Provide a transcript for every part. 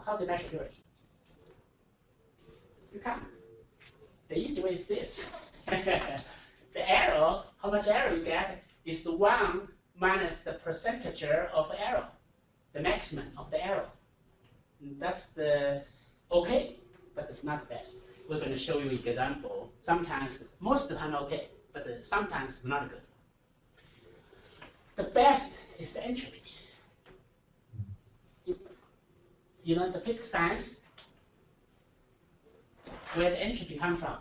how do you measure purity? You can't. The easy way is this. The error, how much error you get, is the 1 minus the percentage of error, the maximum of the error. And that's the okay, but it's not the best. We're going to show you an example. Sometimes, most of the time okay, but sometimes it's not good. The best is the entropy. You know the physical science, where the entropy come from?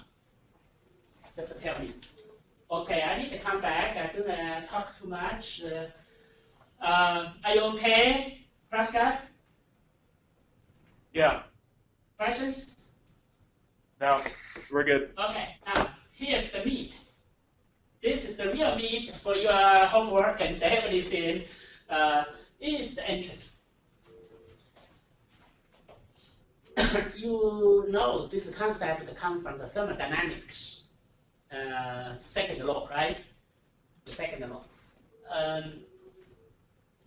Just tell me. Okay, I need to come back. I don't want to talk too much. Are you okay, Prescott? Yeah. Questions? No, we're good. Okay, now here's the meat. This is the real meat for your homework and everything. Is the entropy. You know this concept comes from the thermodynamics, second law, right? The second law.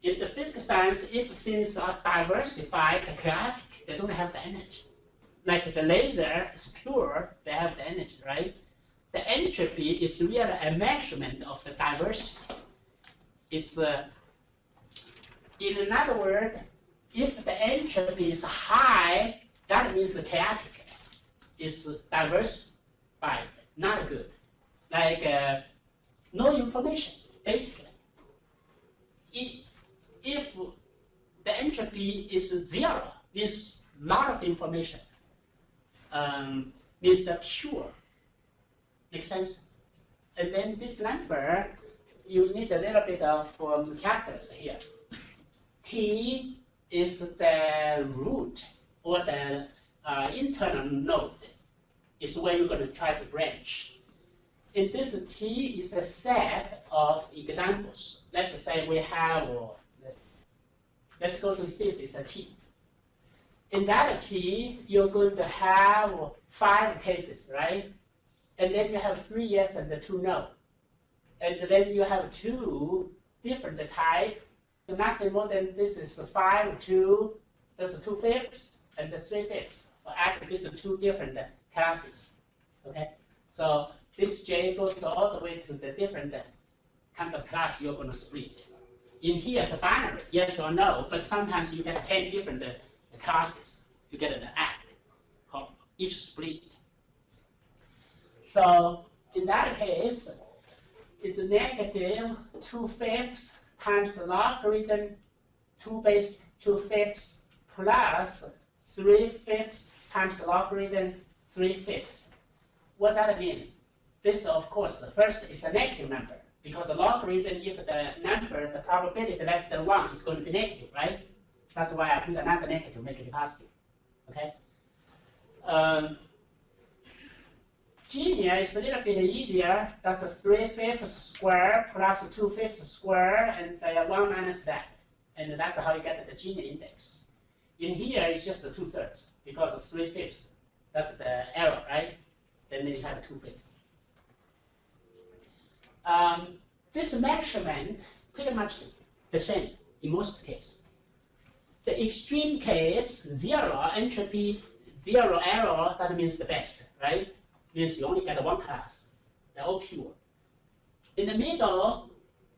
In the physical science, if things are diversified, chaotic, they don't have the energy. Like the laser is pure, they have the energy, right? The entropy is really a measurement of the diversity. It's in another word, if the entropy is high, that means the chaotic is diversified, not good. Like no information, basically. If the entropy is 0, means lot of information, means the pure. Make sense? And then this number, you need a little bit of calculus here. T is the root or the internal node. Is where you're going to try to branch. And this T is a set of examples. Let's say we have, let's go to this is a T. In that T, you're going to have 5 cases, right? And then you have 3 yes and 2 no. And then you have 2 different types. So nothing more than this is 5, 2, that's 2/5, and 3/5. So actually, these are 2 different classes. Okay? So this J goes all the way to the different kind of class you're going to split. In here, it's a binary, yes or no, but sometimes you get 10 different classes. You get an act of each split. So in that case, it's negative 2/5 times the logarithm 2 base 2/5 plus 3/5 times the logarithm 3/5. What does that mean? This, of course, first is a negative number, because the logarithm, if the number, the probability less than 1 is going to be negative, right? That's why I put another negative, make it positive. Okay? Junior is a little bit easier. That's 3/5 square plus 2/5 square, and 1 minus that. And that's how you get the Gini index. In here, it's just the 2/3, because the 3/5, that's the error, right? Then you have 2/5. This measurement pretty much the same in most cases. The extreme case, 0 entropy, 0 error, that means the best, right? Means you only get 1 class. They're all pure. In the middle,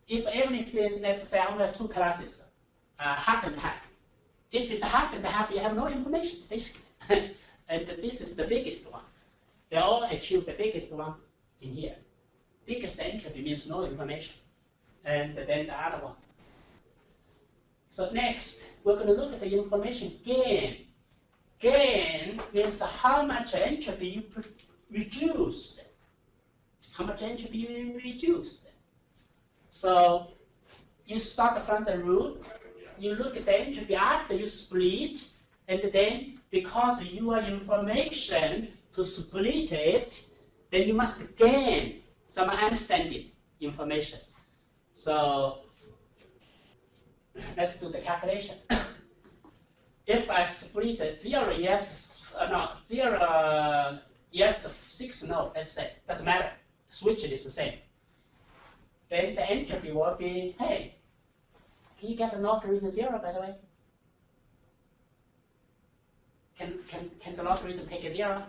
if everything, let's say I only have 2 classes, half and half. If it's half and half, you have no information, basically. And this is the biggest one. They all achieve the biggest one in here. Biggest entropy means no information. And then the other one. So next, we're going to look at the information gain. Gain means how much entropy you reduced. How much entropy you reduced. So you start from the root, you look at the entropy after you split, and then because your information to split it, then you must gain some understanding information. So let's do the calculation. If I split 0 yes, 0 yes, 6 no, let's say, doesn't matter. Switch it is the same. Then the entropy will be, hey, can you get the logarithm 0 by the way? Can the logarithm take a 0?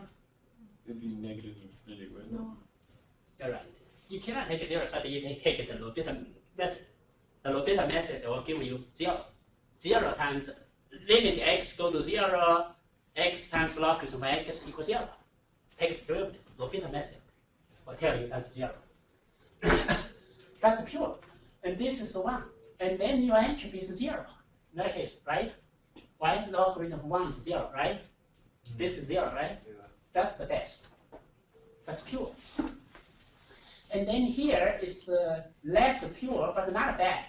It'd be negative anyway. No. You're right. You cannot take a 0, but you can take the L'Hopital method. The L'Hopital method will give you 0. 0 times limit x go to 0, x times logarithm of x equals 0. Take the derivative. L'Hopital method will tell you that's 0. That's pure. And this is 1. And then your entropy is 0. In that case, right? Why? Logarithm of 1 is 0, right? This is 0, right? Yeah. That's the best. That's pure. And then here is less pure, but not bad.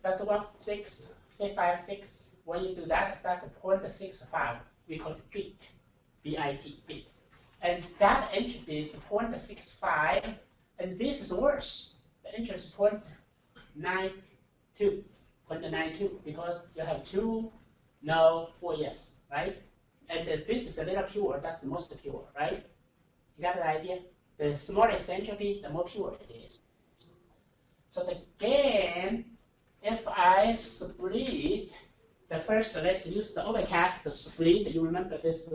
That's 1.656. When you do that, that's 0.65. We call it bit, B-I-T, bit. And that entropy is 0.65, and this is worse. The entropy is 0.92, 0.92, because you have 2 no, 4 yes, right? And this is a little pure, that's the most pure, right? You got the idea? The smallest entropy, the more pure it is. So again, if I split the first, let's use the overcast to split. You remember this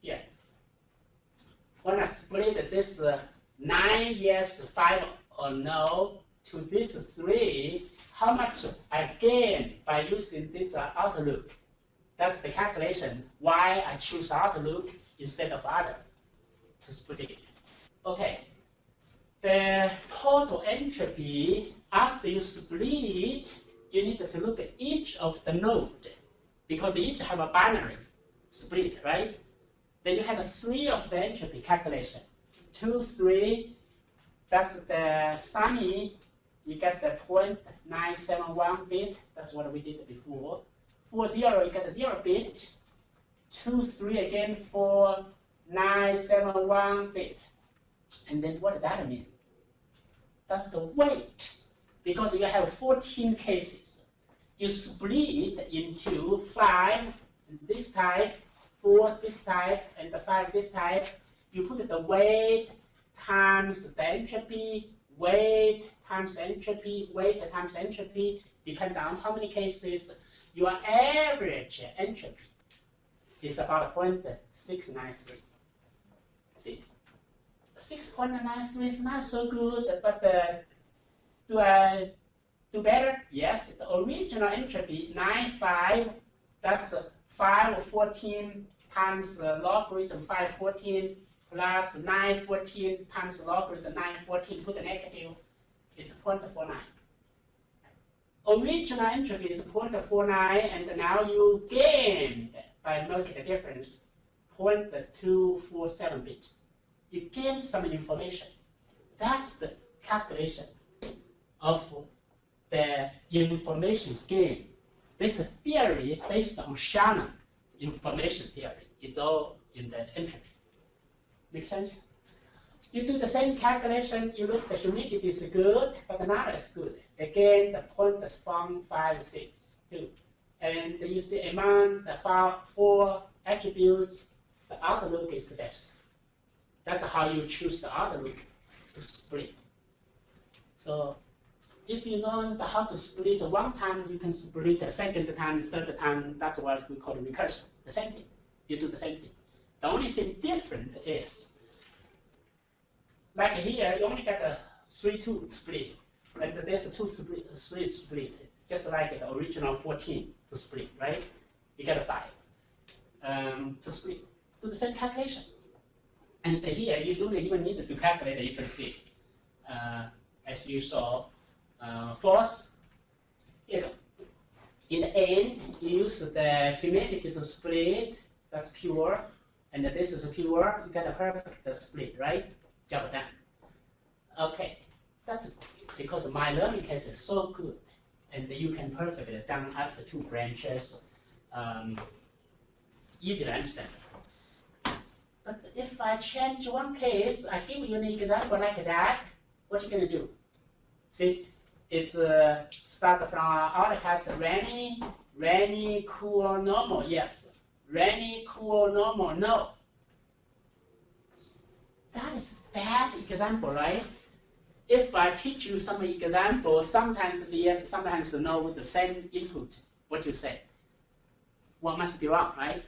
here. When I split this 9 yes, 5 or no to this 3, how much I gain by using this outlook? That's the calculation why I choose outlook instead of other to split it. Okay. The total entropy after you split, you need to look at each of the node because they each have a binary split, right? Then you have 3 of the entropy calculation. 2, 3, that's the sunny, you get the 0.971 bit, that's what we did before. 4, 0, you get a 0 bit. 2, 3 again, 4,971 bit. And then what does that mean? That's the weight, because you have 14 cases. You split into 5 this type, 4 this type, and the 5 this type. You put the weight times the entropy, weight times entropy, weight times entropy, depends on how many cases. Your average entropy is about 0.693. See, 6.93 is not so good, but do I do better? Yes. The original entropy, 9.5, that's 514 times logarithm 514 plus 914 times logarithm 914, put a negative, it's 0.49. Original entropy is 0.49, and now you gained by making the difference 0.247 bit. You gain some information. That's the calculation of the information gain. This theory based on Shannon information theory. It's all in the entropy. Make sense? You do the same calculation, you look, the humidity is good, but not as good. Again, the point is from 5, 6, 2. And you see among the 4 attributes, the outlook is the best. That's how you choose the outlook to split. So if you know how to split one time, you can split the second time, third time. That's what we call recursion. The same thing. You do the same thing. The only thing different is, like here, you only get a 3-2 split, and there's a 2-3 split, just like the original 14 to split, right? You get a 5 to split. Do the same calculation. And here, you don't even need to calculate it. You can see, as you saw, false. You know, in the end, you use the humidity to split. That's pure, and this is pure. You get a perfect split, right? Job done. Okay, that's because my learning case is so good, and you can perfectly done after 2 branches. Easy to understand. But if I change one case, I give you an example like that, what you gonna do? See, it's start from autocast rainy, cool, normal. Yes, rainy, cool, normal. No. That is bad example, right? If I teach you some example, sometimes it's yes, sometimes no with the same input, what you say. what must be wrong, right?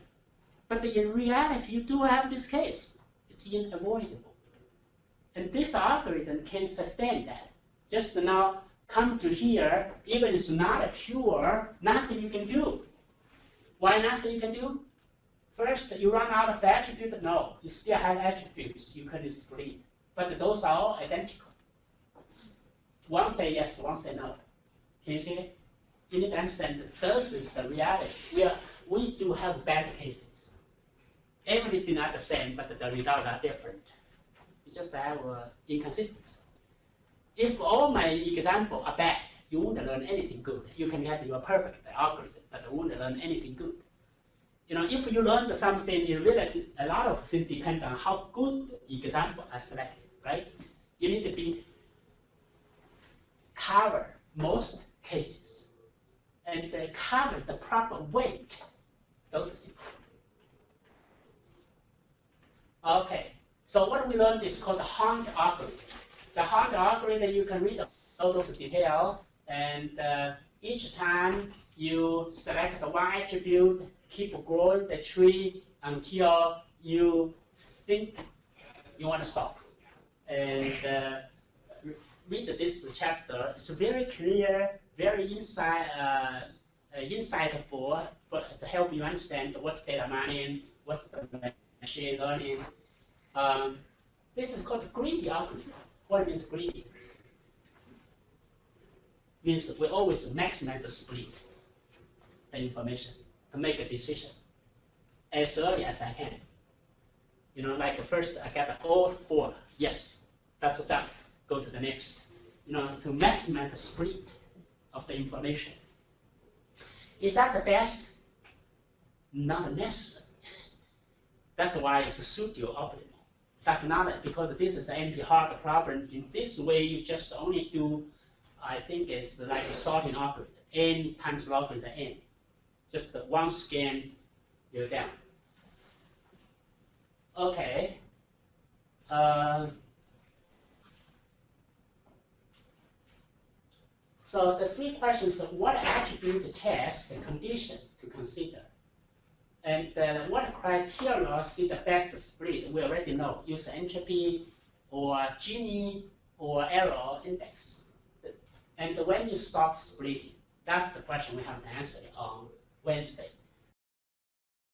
But in reality, you do have this case. It's unavoidable. And this algorithm can sustain that. Just now, come to here, even it's not pure, nothing you can do. Why nothing you can do? First, you run out of the attribute? No, you still have attributes you can split. But those are all identical. One say yes, one say no. Can you see it? You need to understand that this is the reality. We do have bad cases. Everything are the same, but the results are different. You just have inconsistency. If all my examples are bad, you won't learn anything good. You can get your perfect algorithm, but you won't learn anything good. If you learned something, you really a lot of things depend on how good example are selected, right? You need to be cover most cases and cover the proper weight. Those things. Okay, so what we learned is called the Hunt algorithm. The Hunt algorithm, you can read all those details, and each time you select one attribute, keep growing the tree until you think you want to stop. And read this chapter. It's very clear, very insightful to help you understand what's data mining, what's the machine learning. This is called greedy algorithm. What means greedy? Means we always maximize the split the information to make a decision as early as I can. Like first I get all 4, yes, that's done. Go to the next. To maximize the split of the information. Is that the best? Not necessary. That's why it's pseudo-optimal. That's not because this is an NP-hard problem. In this way, you just only do, I think it's like a sorting algorithm. N times logarithm n. Just one scan, you're down. Okay. So the 3 questions of what attribute test the condition to consider. And what criteria see the best split, we already know. Use entropy or Gini or error index. And when you stop splitting, that's the question we have to answer on Wednesday.